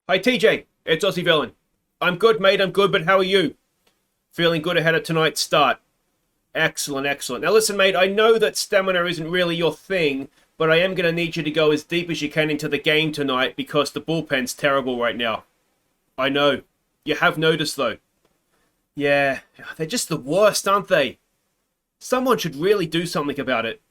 Hi TJ, it's Aussie Villain. I'm good, mate, I'm good, but how are you? Feeling good ahead of tonight's start. Excellent, excellent. Now listen, mate, I know that stamina isn't really your thing, but I am going to need you to go as deep as you can into the game tonight because the bullpen's terrible right now. I know. You have noticed, though. Yeah, they're just the worst, aren't they? Someone should really do something about it.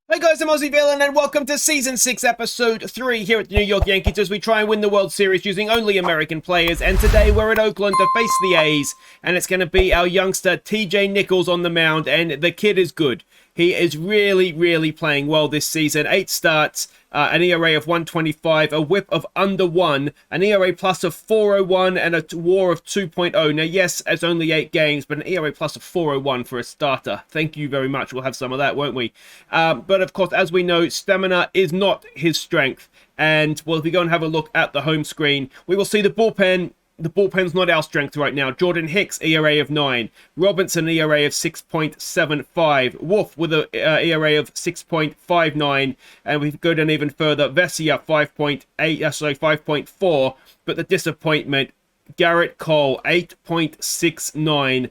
Hey guys, I'm Aussie Villain and welcome to Season 6, Episode 3 here at the New York Yankees as we try and win the World Series using only American players. And today we're in Oakland to face the A's, and it's going to be our youngster TJ Nichols on the mound, and the kid is good. He is really playing well this season. 8 starts, an ERA of 125, a whip of under 1, an ERA plus of 401, and a WAR of 2.0. Now, yes, it's only 8 games, but an ERA plus of 401 for a starter. Thank you very much. We'll have some of that, won't we? But of course, as we know, stamina is not his strength. And, well, if we go and have a look at the home screen, we will see the bullpen. The bullpen's not our strength right now. Jordan Hicks, ERA of 9. Robinson, ERA of 6.75. Wolf with an ERA of 6.59. And we go down even further. Vesia, 5.4. But the disappointment, Garrett Cole, 8.69.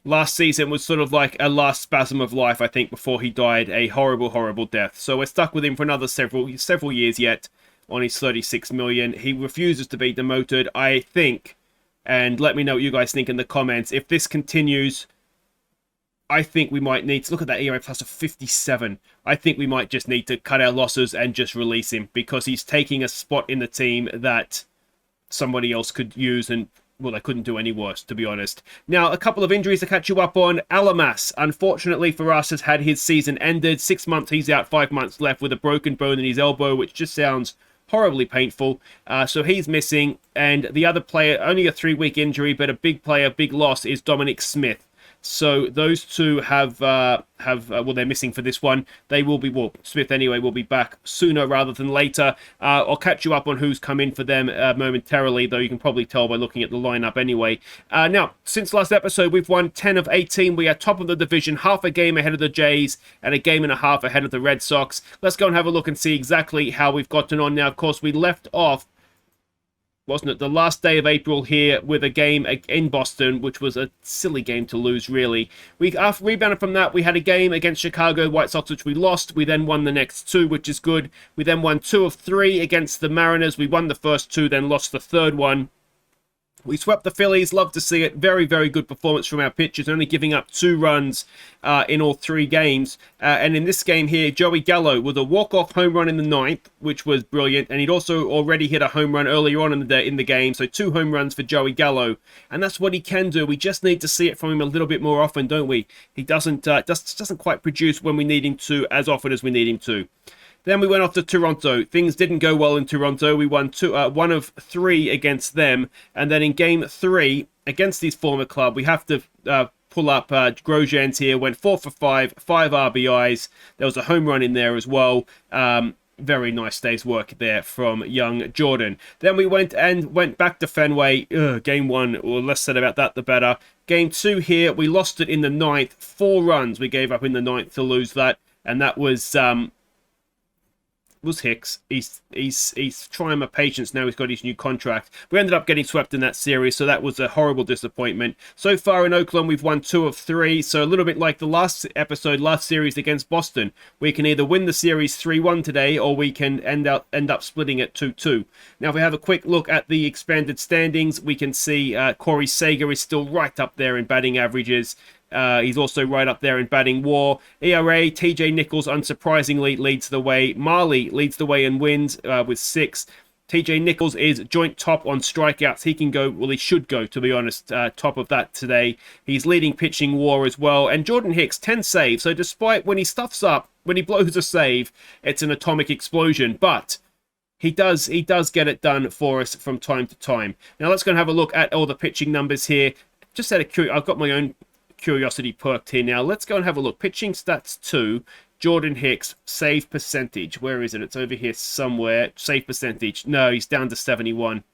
Last season was sort of like a last spasm of life, I think, before he died. A horrible death. So we're stuck with him for another several years yet. On his 36 million. He refuses to be demoted, I think. And let me know what you guys think in the comments. If this continues, I think we might need to look at that ERA plus of 57. I think we might just need to cut our losses and just release him because he's taking a spot in the team that somebody else could use, and well, they couldn't do any worse, to be honest. Now, a couple of injuries to catch you up on. Alamas, unfortunately for us, has had his season ended. 6 months, he's out, 5 months left with a broken bone in his elbow, which just sounds horribly painful. So he's missing. And the other player, only a 3-week injury, but a big player, big loss, is Dominic Smith. So those two have they're missing for this one. They will be, well, Smith anyway will be back sooner rather than later. I'll catch you up on who's come in for them momentarily, though you can probably tell by looking at the lineup anyway. Now, since last episode, we've won 10 of 18. We are top of the division, half a game ahead of the Jays and a game and a half ahead of the Red Sox. Let's go and have a look and see exactly how we've gotten on. Now, of course, we left off, wasn't it, the last day of April here with a game in Boston, which was a silly game to lose, really. We after rebounded from that. We had a game against Chicago White Sox, which we lost. We then won the next 2, which is good. We then won 2 of 3 against the Mariners. We won the first 2, then lost the third one. We swept the Phillies. Love to see it. Very good performance from our pitchers, only giving up 2 runs in all 3 games. And in this game here, Joey Gallo with a walk-off home run in the 9th, which was brilliant. And he'd also already hit a home run earlier on in the game. So 2 home runs for Joey Gallo. And that's what he can do. We just need to see it from him a little bit more often, don't we? He doesn't quite produce when we need him to, as often as we need him to. Then we went off to Toronto. Things didn't go well in Toronto. We won 1 of 3 against them. And then in Game 3, against his former club, we have to pull up Grosjean's here. Went 4 for 5, 5 RBIs. There was a home run in there as well. Very nice day's work there from young Jordan. Then we went back to Fenway. Game 1, or less said about that, the better. Game 2 here, we lost it in the 9th. 4 runs we gave up in the 9th to lose that. And that was Hicks. He's trying my patience now. He's got his new contract. We ended up getting swept in that series, so that was a horrible disappointment. So far in Oakland, we've won 2 of 3, so a little bit like the last series against Boston. We can either win the series 3-1 today, or we can end up splitting it 2-2. Now, if we have a quick look at the expanded standings, we can see Corey Seager is still right up there in batting averages. He's also right up there in batting WAR. ERA, TJ Nichols, unsurprisingly, leads the way. Marley leads the way in wins with 6. TJ Nichols is joint top on strikeouts. He can go, well, he should go, to be honest, top of that today. He's leading pitching WAR as well. And Jordan Hicks, 10 saves. So despite when he stuffs up, when he blows a save, it's an atomic explosion. But he does get it done for us from time to time. Now let's go and have a look at all the pitching numbers here. Just out of curiosity, I've got my own curiosity perked here now. Let's go and have a look. Pitching stats 2, Jordan Hicks, save percentage. Where is it? It's over here somewhere. Save percentage. No, he's down to 71.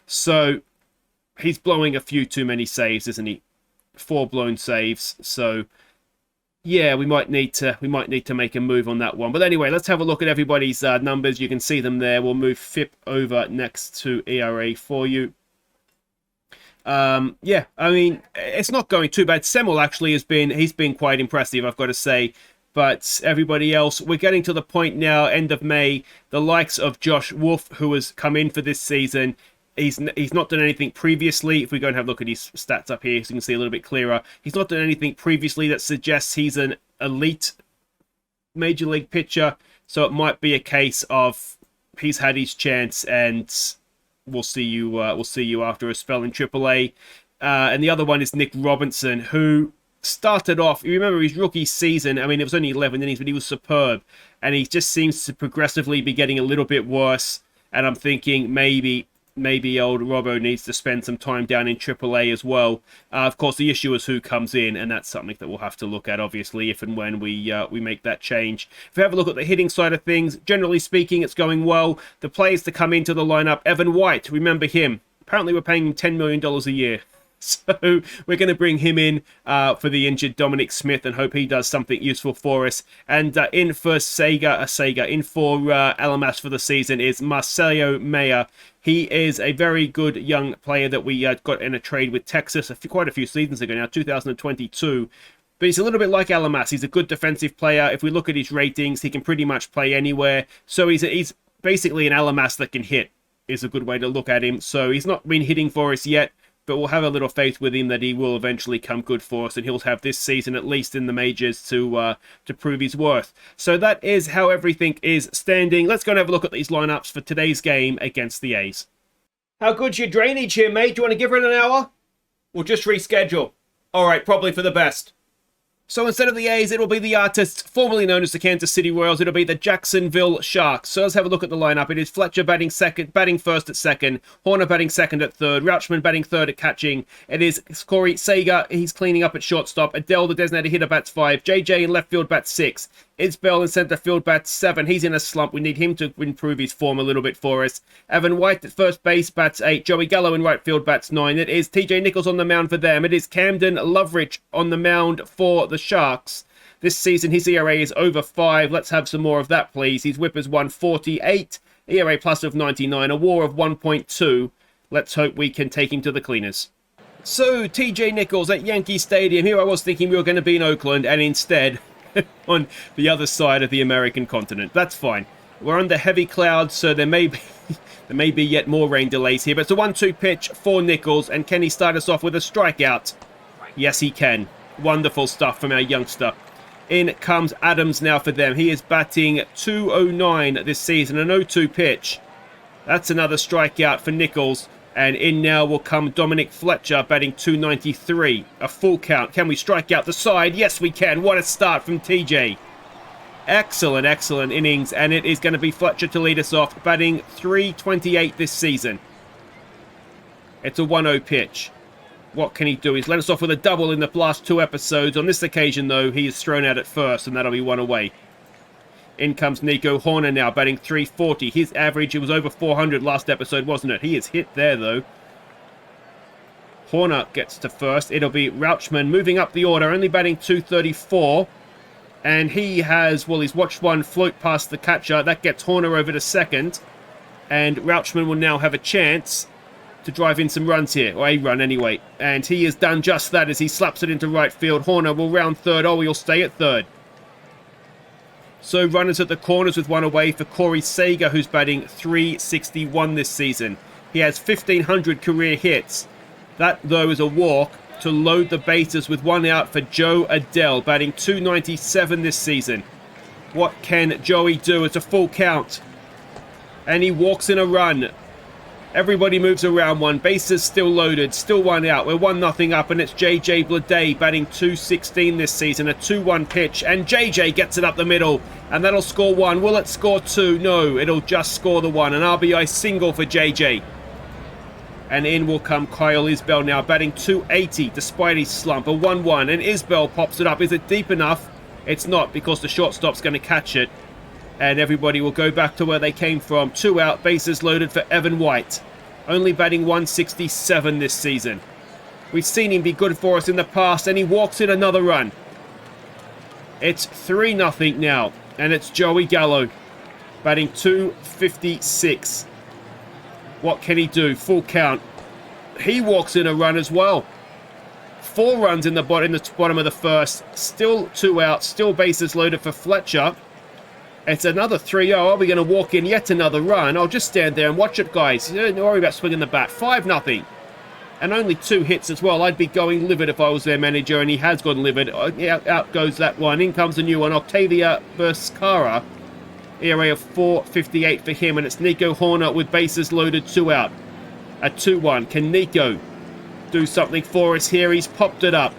So he's blowing a few too many saves, isn't he? 4 blown saves. So Yeah, we might need to make a move on that one. But anyway, let's have a look at everybody's numbers. You can see them there. We'll move FIP over next to ERA for you. Yeah, I mean, it's not going too bad. Semmel actually he's been quite impressive, I've got to say. But everybody else, we're getting to the point now, end of May, the likes of Josh Wolf, who has come in for this season. He's not done anything previously. If we go and have a look at his stats up here, so you can see a little bit clearer. He's not done anything previously that suggests he's an elite major league pitcher. So it might be a case of he's had his chance, and we'll see you after a spell in AAA. And the other one is Nick Robinson, who started off, you remember his rookie season, I mean, it was only 11 innings, but he was superb. And he just seems to progressively be getting a little bit worse. And I'm thinking maybe old Robbo needs to spend some time down in AAA as well. Of course, the issue is who comes in, and that's something that we'll have to look at, obviously, if and when we make that change. If we have a look at the hitting side of things, generally speaking, it's going well. The players to come into the lineup, Evan White, remember him. Apparently, we're paying him $10 million a year. So we're going to bring him in for the injured Dominic Smith and hope he does something useful for us. And in for in for Alamas for the season is Marcelo Maya. He is a very good young player that we got in a trade with Texas quite a few seasons ago now, 2022. But he's a little bit like Alamas. He's a good defensive player. If we look at his ratings, he can pretty much play anywhere. So he's basically an Alamas that can hit, is a good way to look at him. So he's not been hitting for us yet, but we'll have a little faith with him that he will eventually come good for us, and he'll have this season, at least in the majors, to prove his worth. So that is how everything is standing. Let's go and have a look at these lineups for today's game against the A's. How good's your drainage here, mate? Do you want to give it an hour? We'll just reschedule. All right, probably for the best. So instead of the A's, it'll be the artists formerly known as the Kansas City Royals. It'll be the Jacksonville Sharks. So let's have a look at the lineup. It is Fletcher batting first at second. Horner batting second at third. Rauchman batting third at catching. It is Corey Seager. He's cleaning up at shortstop. Adele, the designated hitter, bats 5. JJ in left field bats 6. Isbell in center field bats 7. He's in a slump. We need him to improve his form a little bit for us. Evan White at first base bats 8. Joey Gallo in right field bats 9. It is TJ Nichols on the mound for them. It is Camden Loveridge on the mound for the Sharks. This season his ERA is over 5. Let's have some more of that, please. His whip is 148. ERA plus of 99. A WAR of 1.2. Let's hope we can take him to the cleaners. So TJ Nichols at Yankee Stadium. Here I was thinking we were going to be in Oakland, and instead on the other side of the American continent. That's fine. We're under heavy clouds, so there may be yet more rain delays here. But it's a 1-2 pitch for Nichols, and can he start us off with a strikeout? Yes, he can. Wonderful stuff from our youngster. In comes Adams now for them. He is batting .209 this season, an 0-2 pitch. That's another strikeout for Nichols. And in now will come Dominic Fletcher batting .293. A full count. Can we strike out the side? Yes, we can. What a start from TJ. Excellent, excellent innings. And it is going to be Fletcher to lead us off, batting .328 this season. It's a 1-0 pitch. What can he do? He's led us off with a double in the last 2 episodes. On this occasion, though, he is thrown out at first, and that'll be 1 away. In comes Nico Horner now, batting .340. His average, it was over 400 last episode, wasn't it? He is hit there, though. Horner gets to first. It'll be Rauchman moving up the order, only batting .234. And he has, well, he's watched one float past the catcher. That gets Horner over to second. And Rauchman will now have a chance to drive in some runs here, or a run anyway. And he has done just that as he slaps it into right field. Horner will round third. Oh, he'll stay at third. So runners at the corners with 1 away for Corey Seager, who's batting .361 this season. He has 1,500 career hits. That, though, is a walk to load the bases with 1 out for Joe Adele, batting .297 this season. What can Joey do? It's a full count. And he walks in a run. Everybody moves around 1. Bases still loaded. Still 1 out. We're 1-0 up, and it's JJ Bleday batting .216 this season. A 2-1 pitch, and JJ gets it up the middle, and that'll score 1. Will it score 2? No, it'll just score the 1. An RBI single for JJ. And in will come Kyle Isbell now, batting .280 despite his slump. A 1-1, and Isbell pops it up. Is it deep enough? It's not, because the shortstop's going to catch it. And everybody will go back to where they came from. 2 out, bases loaded for Evan White. Only batting .167 this season. We've seen him be good for us in the past, and he walks in another run. It's 3-0 now, and it's Joey Gallo batting 256. What can he do? Full count. He walks in a run as well. 4 runs in the bottom of the first. Still 2 out. Still bases loaded for Fletcher. It's another 3-0. Are we going to walk in yet another run? I'll just stand there and watch it, guys. Don't worry about swinging the bat. 5-0. And only 2 hits as well. I'd be going livid if I was their manager, and he has gone livid. Out goes that one. In comes a new one. Octavia Berskara. ERA of 4.58 for him, and it's Nico Horner with bases loaded, 2 out. A 2-1. Can Nico do something for us here? He's popped it up.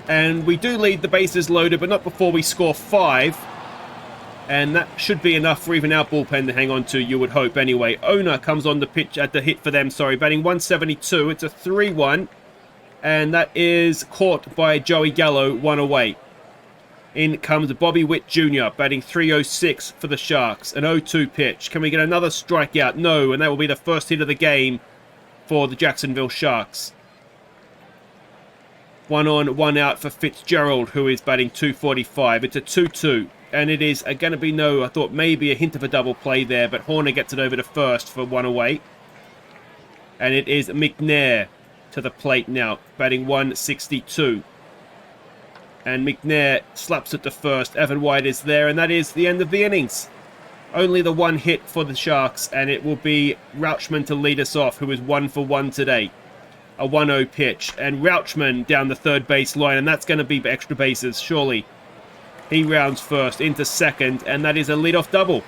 And we do lead the bases loaded, but not before we score 5. And that should be enough for even our bullpen to hang on to, you would hope anyway. Owner comes on the pitch at the hit for them, batting 172. It's a 3-1. And that is caught by Joey Gallo, 1 away. In comes Bobby Witt Jr., batting 306 for the Sharks. An 0-2 pitch. Can we get another strikeout? No, and that will be the first hit of the game for the Jacksonville Sharks. 1 on, 1 out for Fitzgerald, who is batting 245. It's a 2-2. And it is going to be no, I thought maybe a hint of a double play there, but Horner gets it over to first for 1 away. And it is McNair to the plate now, batting 162. And McNair slaps it to first. Evan White is there, and that is the end of the innings. Only the 1 hit for the Sharks, and it will be Rauchman to lead us off, who is 1 for 1 today. A 1-0 pitch, and Rauchman down the third base line, and that's going to be extra bases, surely. He rounds first into second, and that is a leadoff double.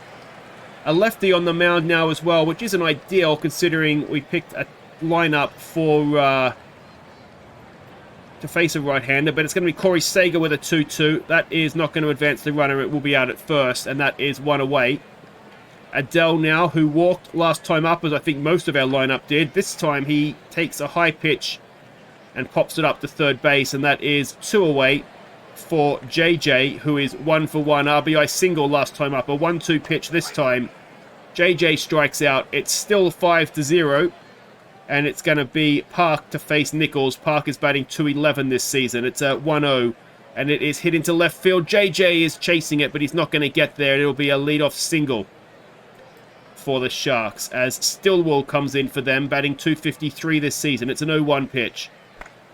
A lefty on the mound now as well, which isn't ideal considering we picked a lineup for to face a right-hander, but it's going to be Corey Seager with a 2-2. That is not going to advance the runner. It will be out at first, and that is 1 away. Adele now, who walked last time up, as I think most of our lineup did. This time he takes a high pitch and pops it up to third base, and that is 2 away for JJ, who is 1 for 1. RBI single last time up. A 1-2 pitch this time. JJ strikes out. It's still 5-0. And it's going to be Park to face Nichols. Park is batting 211 this season. It's a 1-0. And it is hit into left field. JJ is chasing it, but he's not going to get there. It'll be a leadoff single for the Sharks as Stillwell comes in for them, batting 253 this season. It's an 0-1 pitch.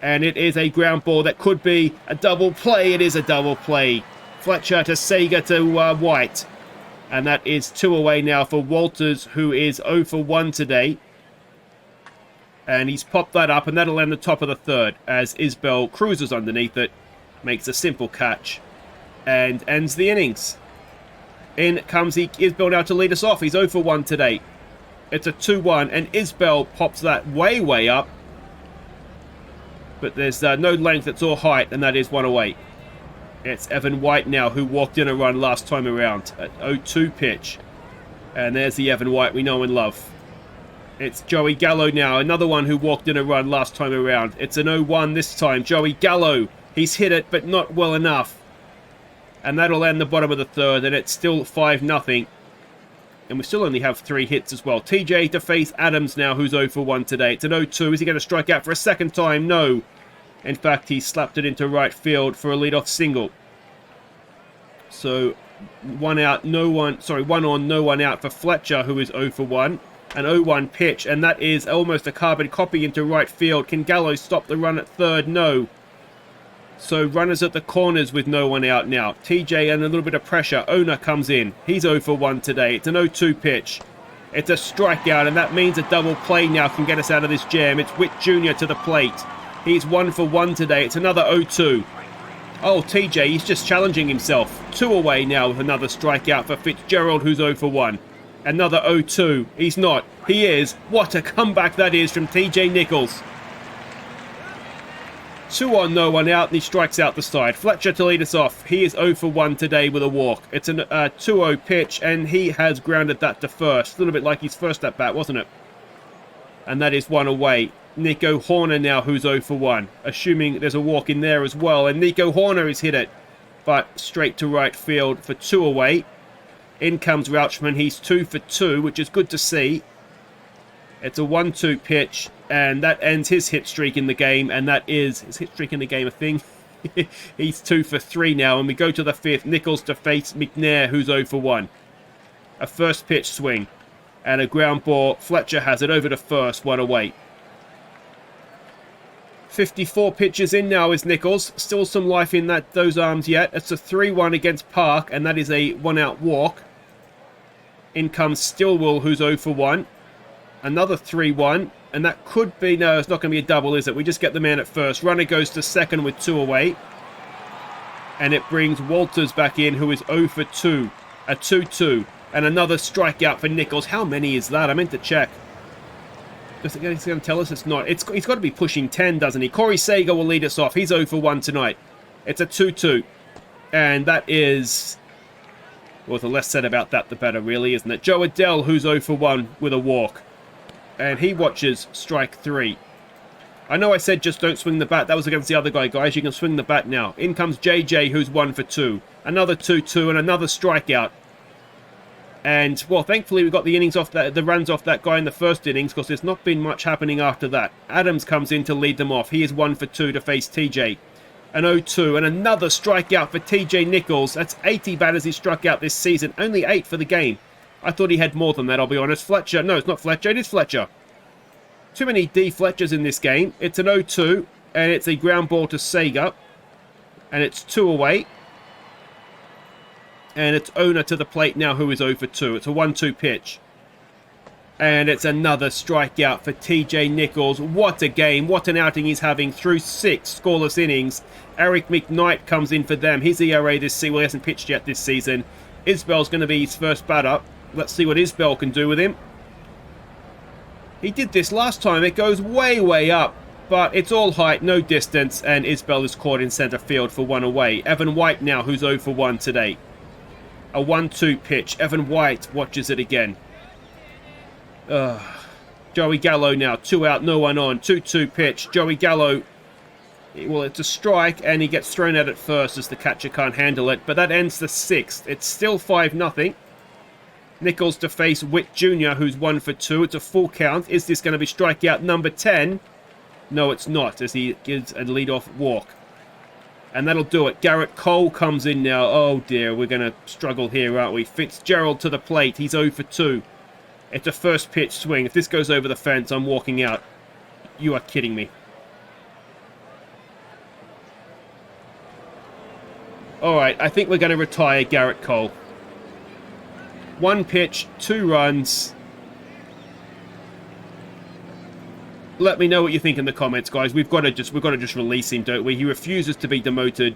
And it is a ground ball that could be a double play. It is a double play. Fletcher to Seager to White. And that is 2 away now for Walters, who is 0 for 1 today. And he's popped that up, and that'll end the top of the third as Isbell cruises underneath it, makes a simple catch, and ends the innings. In comes Isbell now to lead us off. He's 0 for 1 today. It's a 2-1, and Isbell pops that way, way up. But there's no length, it's all height, and that is 1 away. It's Evan White now, who walked in a run last time around. An 0-2 pitch. And there's the Evan White we know and love. It's Joey Gallo now, another one who walked in a run last time around. It's an 0-1 this time. Joey Gallo, he's hit it, but not well enough. And that'll end the bottom of the third, and it's still 5-0. And we still only have 3 hits as well. TJ to face Adams now, who's 0 for 1 today. It's an 0-2. Is he going to strike out for a second time? No. In fact, he slapped it into right field for a leadoff single. So, 1 out, no one... Sorry, 1 on, no one out for Fletcher, who is 0 for 1. An 0-1 pitch, and that is almost a carbon copy into right field. Can Gallo stop the run at third? No. So runners at the corners with no one out now. TJ and a little bit of pressure. Owner comes in. He's 0 for 1 today. It's an 0-2 pitch. It's a strikeout, and that means a double play now can get us out of this jam. It's Witt Jr. to the plate. He's 1 for 1 today. It's another 0-2. Oh, TJ, he's just challenging himself. 2 away now with another strikeout for Fitzgerald, who's 0 for 1. Another 0-2. He's not. He is. What a comeback that is from TJ Nichols. 2 on, no one out, and he strikes out the side. Fletcher to lead us off. He is 0 for 1 today with a walk. It's a 2-0 pitch, and he has grounded that to first. A little bit like his first at bat, wasn't it? And that is 1 away. Nico Horner now, who's 0 for 1. Assuming there's a walk in there as well. And Nico Horner has hit it, but straight to right field for 2 away. In comes Rauchman. He's 2 for 2, which is good to see. It's a 1-2 pitch, and that ends his hit streak in the game, and that is his hit streak in the game a thing. He's 2 for 3 now, and we go to the 5th. Nichols to face McNair, who's 0 for 1. A first pitch swing and a ground ball. Fletcher has it over to first, 1 away. 54 pitches in now is Nichols. Still some life in those arms yet. It's a 3-1 against Park, and that is a 1-out walk. In comes Stillwell, who's 0 for 1. Another 3-1, and that could be... No, it's not going to be a double, is it? We just get the man at first. Runner goes to second with 2 away. And it brings Walters back in, who is 0 for 2. A 2-2. And another strikeout for Nichols. How many is that? I meant to check. He's going to tell us it's not. He's got to be pushing 10, doesn't he? Corey Seager will lead us off. He's 0 for 1 tonight. It's a 2-2. And that is... Well, the less said about that, the better, really, isn't it? Joe Adell, who's 0 for 1 with a walk. And he watches strike 3. I know I said just don't swing the bat. That was against the other guy, guys. You can swing the bat now. In comes JJ, who's 1 for 2. Another 2-2 and another strikeout. And, well, thankfully we got the innings off the runs off that guy in the first innings, because there's not been much happening after that. Adams comes in to lead them off. He is 1 for 2 to face TJ. An 0-2 and another strikeout for TJ Nichols. That's 80 batters he struck out this season. Only 8 for the game. I thought he had more than that, I'll be honest. Fletcher. No, it's not Fletcher. It is Fletcher. Too many D Fletchers in this game. It's an 0-2 and it's a ground ball to Seager. And it's 2 away. And it's Owner to the plate now, who is 0 for 2. It's a 1-2 pitch. And it's another strikeout for TJ Nichols. What a game. What an outing he's having through 6 scoreless innings. Eric McKnight comes in for them. His ERA this season, well, he hasn't pitched yet this season. Isbell's going to be his first batter. Let's see what Isbell can do with him. He did this last time. It goes way, way up. But it's all height, no distance. And Isbell is caught in center field for 1 away. Evan White now, who's 0 for 1 today. A 1-2 pitch. Evan White watches it again. Joey Gallo now. 2 out, no one on. 2-2 pitch. Joey Gallo. Well, it's a strike, and he gets thrown out at first as the catcher can't handle it. But that ends the 6th. It's still 5-0. Nichols to face Witt Jr., who's 1 for 2. It's a full count. Is this going to be strikeout number 10? No, it's not, as he gives a leadoff walk. And that'll do it. Garrett Cole comes in now. Oh, dear. We're going to struggle here, aren't we? Fitzgerald to the plate. He's 0 for 2. It's a first pitch swing. If this goes over the fence, I'm walking out. You are kidding me. All right. I think we're going to retire Garrett Cole. 1 pitch, 2 runs. Let me know what you think in the comments, guys. We've got to just release him, don't we? He refuses to be demoted.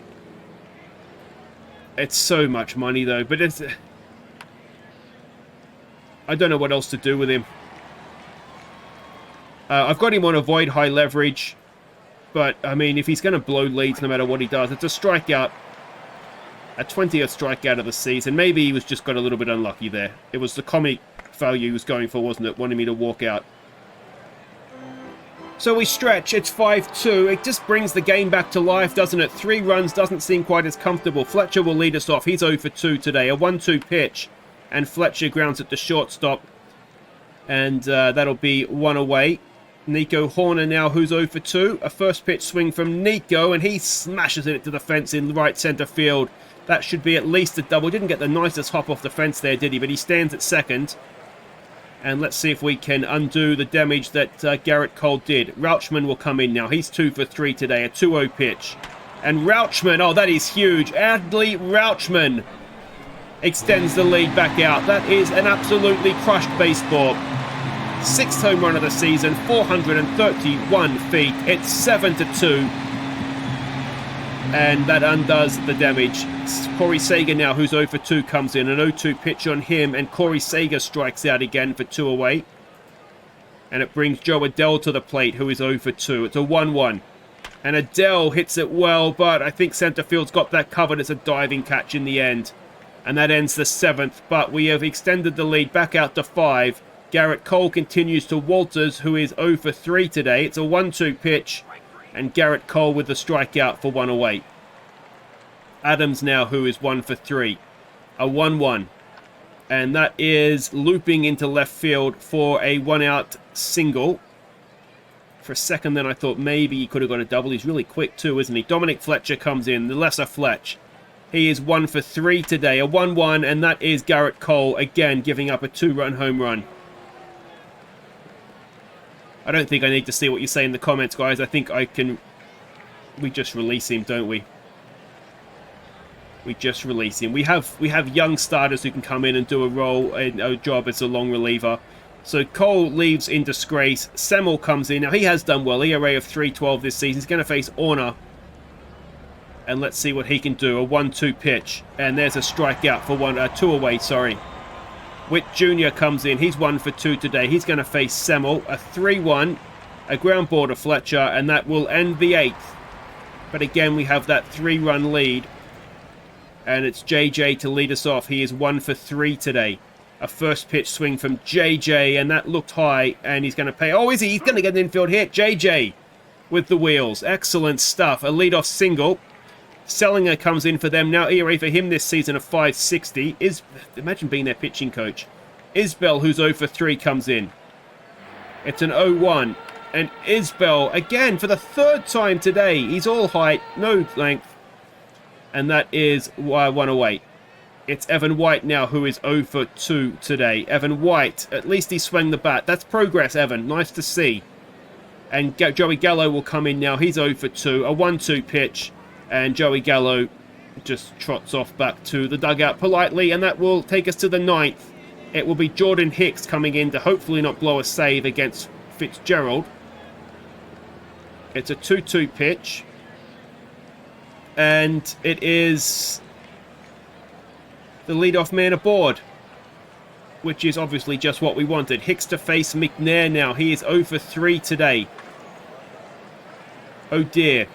It's so much money, though. But it's... I don't know what else to do with him. I've got him on avoid high leverage. But, I mean, if he's going to blow leads no matter what he does, it's a strikeout. A 20th strikeout of the season. Maybe he was just got a little bit unlucky there. It was the comic value he was going for, wasn't it? Wanting me to walk out. So we stretch. It's 5-2. It just brings the game back to life, doesn't it? 3 runs doesn't seem quite as comfortable. Fletcher will lead us off. He's 0 for 2 today. A 1-2 pitch. And Fletcher grounds it to shortstop. And that'll be 1 away. Nico Horner now, who's 0 for 2. A first pitch swing from Nico, and he smashes it to the fence in right center field. That should be at least a double. Didn't get the nicest hop off the fence there, did he? But he stands at second. And let's see if we can undo the damage that Garrett Cole did. Rauchman will come in now. He's 2 for 3 today. A 2-0 pitch. And Rauchman, oh, that is huge. Adley Rauchman extends the lead back out. That is an absolutely crushed baseball. 6th home run of the season, 431 feet. It's 7-2. And that undoes the damage. Corey Seager now, who's 0 for 2, comes in. An 0-2 pitch on him, and Corey Seager strikes out again for 2 away. And it brings Joe Adell to the plate, who is 0 for 2. It's a 1-1. And Adell hits it well, but I think center field's got that covered. It's a diving catch in the end. And that ends the 7th, but we have extended the lead back out to 5. Garrett Cole continues to Walters, who is 0 for 3 today. It's a 1-2 pitch. And Garrett Cole with the strikeout for 1 away. Adams now, who is 1 for 3. A 1-1. And that is looping into left field for a 1-out single For a second then I thought maybe he could have got a double. He's really quick too, isn't he? Dominic Fletcher comes in, the lesser Fletch. He is 1 for 3 today, a 1-1, and that is Garrett Cole, again, giving up a 2-run home run. I don't think I need to see what you say in the comments, guys. I think I can... We just release him, don't we? We just release him. We have young starters who can come in and do a job as a long reliever. So Cole leaves in disgrace. Semmel comes in. Now, he has done well. ERA of 3.12 this season. He's going to face Orner. And let's see what he can do. A 1-2 pitch. And there's a strikeout for 2 away, sorry. Witt Jr. comes in. He's 1 for 2 today. He's going to face Semmel. A 3-1. A ground ball to Fletcher. And that will end the 8th. But again, we have that 3-run lead. And it's JJ to lead us off. He is 1 for 3 today. A first pitch swing from JJ. And that looked high. And he's going to pay. Oh, is he? He's going to get an infield hit. JJ with the wheels. Excellent stuff. A leadoff single. Sellinger comes in for them. Now ERA for him this season of 5.60. Imagine being their pitching coach. Isbell, who's 0 for 3, comes in. It's an 0-1. And Isbell, again, for the 3rd time today. He's all height, no length. And that is 1 away. It's Evan White now, who is 0 for 2 today. Evan White, at least he swung the bat. That's progress, Evan. Nice to see. And Joey Gallo will come in now. He's 0 for 2. A 1-2 pitch. And Joey Gallo just trots off back to the dugout politely. And that will take us to the 9th. It will be Jordan Hicks coming in to hopefully not blow a save against Fitzgerald. It's a 2-2 pitch. And it is the leadoff man aboard. Which is obviously just what we wanted. Hicks to face McNair now. He is 0 for 3 today. Oh dear.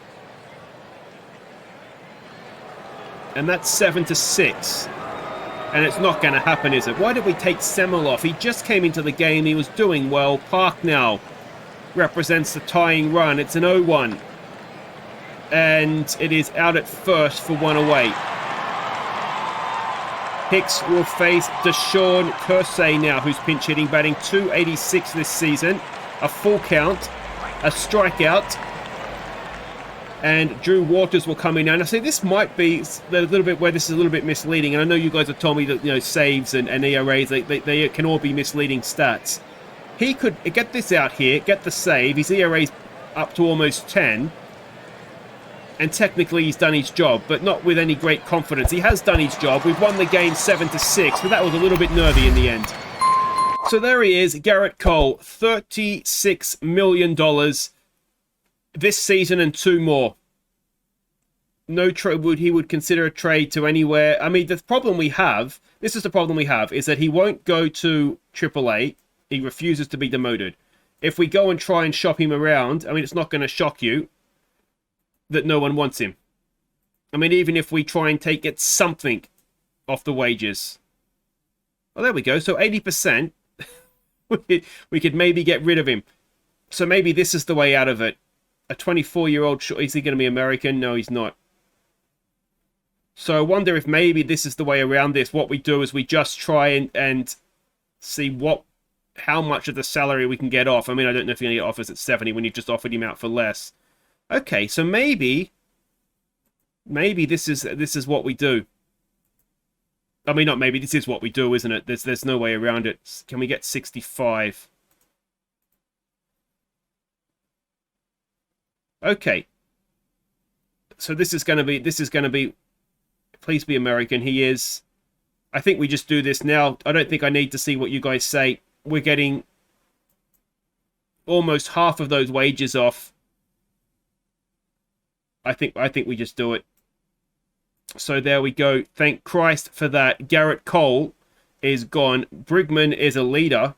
And that's 7-6. And it's not going to happen, is it? Why did we take Semmel off? He just came into the game. He was doing well. Park now represents the tying run. It's an 0-1. And it is out at first for 1 away. Hicks will face Deshaun Kersey now, who's pinch hitting, batting .286 this season. A full count. A strikeout. And Drew Waters will come in now. And I say this might be a little bit where this is a little bit misleading. And I know you guys have told me that, you know, saves and ERAs, they can all be misleading stats. He could get this out here, get the save. His ERA's up to almost 10. And technically he's done his job, but not with any great confidence. He has done his job. We've won the game 7-6, but that was a little bit nervy in the end. So there he is, Garrett Cole, $36 million. This season and 2 more. No trade he would consider a trade to anywhere. I mean, the problem we have, this is the problem we have, is that he won't go to AAA. He refuses to be demoted. If we go and try and shop him around, I mean, it's not going to shock you that no one wants him. I mean, even if we try and get something off the wages. Well, there we go. So 80%, we could maybe get rid of him. So maybe this is the way out of it. A 24-year-old, is he going to be American? No, he's not. So I wonder if maybe this is the way around this. What we do is we just try and see how much of the salary we can get off. I mean, I don't know if you're going to get offers at 70 when you've just offered him out for less. Okay, so maybe this is what we do. I mean, not maybe, this is what we do, isn't it? There's no way around it. Can we get 65? Okay. So this is going to be, please be American. He is. I think we just do this now. I don't think I need to see what you guys say. We're getting almost half of those wages off. I think we just do it. So there we go. Thank Christ for that. Garrett Cole is gone. Brigman is a leader.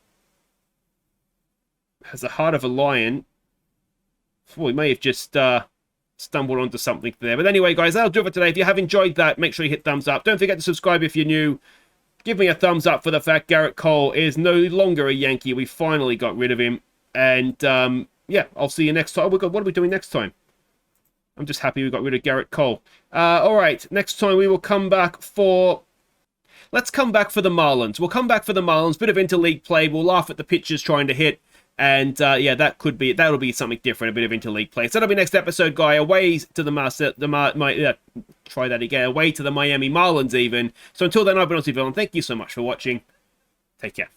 Has the heart of a lion. Well, we may have just stumbled onto something there. But anyway, guys, that'll do it for today. If you have enjoyed that, make sure you hit thumbs up. Don't forget to subscribe if you're new. Give me a thumbs up for the fact Garrett Cole is no longer a Yankee. We finally got rid of him. And, yeah, I'll see you next time. Oh, what are we doing next time? I'm just happy we got rid of Garrett Cole. All right, next time we will come back for... Let's come back for the Marlins. We'll come back for the Marlins. Bit of interleague play. We'll laugh at the pitchers trying to hit. And yeah, that'll be something different, a bit of interleague play. So that'll be next episode, guy. Away to try that again. Away to the Miami Marlins, even. So until then, I've been Aussie Villain. Thank you so much for watching. Take care.